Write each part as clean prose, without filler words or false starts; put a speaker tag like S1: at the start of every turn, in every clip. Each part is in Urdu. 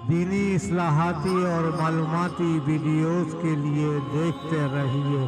S1: دینی اصلاحاتی اور معلوماتی ویڈیوز کے لیے دیکھتے رہیے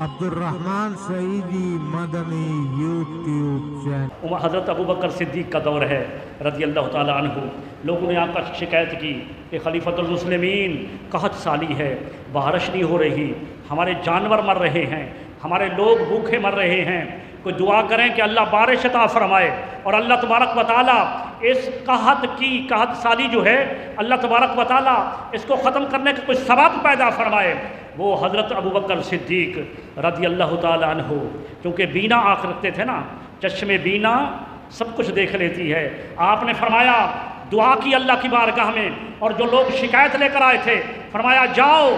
S1: عبدالرحمن سعیدی مدنی یوٹیوب چینل۔
S2: حضرت ابوبکر صدیق کا دور ہے رضی اللہ تعالیٰ عنہ۔ لوگوں نے آپ کا شکایت کی کہ خلیفۃ المسلمین قحط سالی ہے، بارش نہیں ہو رہی، ہمارے جانور مر رہے ہیں، ہمارے لوگ بھوکے مر رہے ہیں، کوئی دعا کریں کہ اللہ بارش عطا فرمائے۔ اور اللہ تبارک و تعالیٰ اس قحط سالی جو ہے اللہ تبارک و تعالیٰ اس کو ختم کرنے کا کوئی سبب پیدا فرمائے۔ وہ حضرت ابوبکر صدیق رضی اللہ تعالیٰ عنہ، کیونکہ بینا آنکھ رکھتے تھے نا، چشم بینا سب کچھ دیکھ لیتی ہے۔ آپ نے فرمایا، دعا کی اللہ کی بارگاہ میں، اور جو لوگ شکایت لے کر آئے تھے فرمایا جاؤ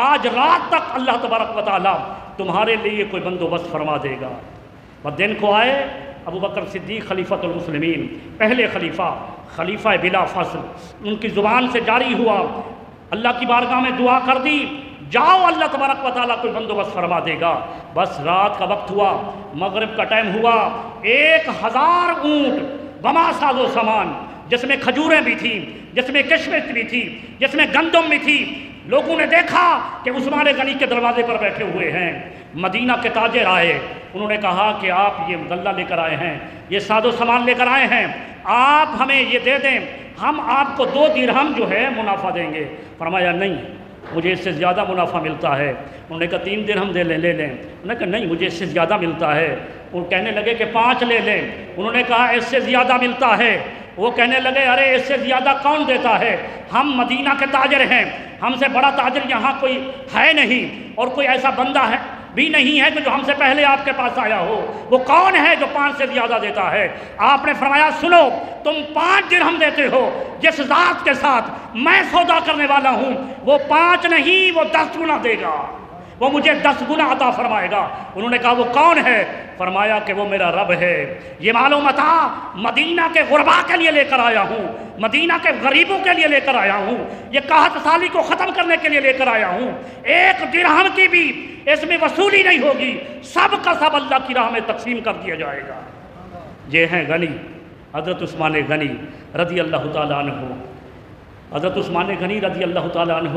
S2: آج رات تک اللہ تبارک و تعالیٰ تمہارے لیے کوئی بندوبست فرما دے گا۔ اور دن کو آئے ابوبکر صدیق خلیفۃ المسلمین، پہلے خلیفہ بلا فصل، ان کی زبان سے جاری ہوا، اللہ کی بارگاہ میں دعا کر دی، جاؤ اللہ تبارک و تعالیٰ کوئی بندوبست فرما دے گا۔ بس رات کا وقت ہوا، مغرب کا ٹائم ہوا، 1000 اونٹ وما ساز و سامان، جس میں کھجوریں بھی تھیں، جس میں کشمش بھی تھی، جس میں گندم بھی تھی۔ لوگوں نے دیکھا کہ عثمان غنی کے دروازے پر بیٹھے ہوئے ہیں۔ مدینہ کے تاجر آئے، انہوں نے کہا کہ آپ یہ غلہ لے کر آئے ہیں، یہ ساز و سامان لے کر آئے ہیں، آپ ہمیں یہ دے دیں، ہم آپ کو 2 درہم جو ہے منافع دیں گے۔ فرمایا نہیں، مجھے اس سے زیادہ منافع ملتا ہے۔ انہوں نے کہا 3 درہم لے لیں۔ انہوں نے کہا نہیں، مجھے اس سے زیادہ ملتا ہے۔ وہ کہنے لگے کہ 5 لے لیں۔ انہوں نے کہا اس سے زیادہ ملتا ہے۔ وہ کہنے لگے ارے اس سے زیادہ کون دیتا ہے، ہم مدینہ کے تاجر ہیں، ہم سے بڑا تاجر یہاں کوئی ہے نہیں، اور کوئی ایسا بندہ ہے بھی نہیں ہے کہ جو ہم سے پہلے آپ کے پاس آیا ہو۔ وہ کون ہے جو 5 سے زیادہ دیتا ہے؟ آپ نے فرمایا سنو، تم 5 درہم دیتے ہو، جس ذات کے ساتھ میں سودا کرنے والا ہوں وہ 5 نہیں، وہ 10 گنا دے گا، وہ مجھے 10 گنا عطا فرمائے گا۔ انہوں نے کہا وہ کون ہے؟ فرمایا کہ وہ میرا رب ہے۔ یہ معلوم تھا مدینہ کے غرباء کے لیے لے کر آیا ہوں، مدینہ کے غریبوں کے لیے لے کر آیا ہوں، یہ قحط سالی کو ختم کرنے کے لیے لے کر آیا ہوں۔ 1 درہم کی بھی اس میں وصولی نہیں ہوگی، سب کا سب اللہ کی راہ میں تقسیم کر دیا جائے گا۔ یہ ہیں غنی، حضرت عثمان غنی رضی اللہ تعالیٰ عنہ۔ حضرت عثمان غنی رضی اللہ تعالیٰ عنہ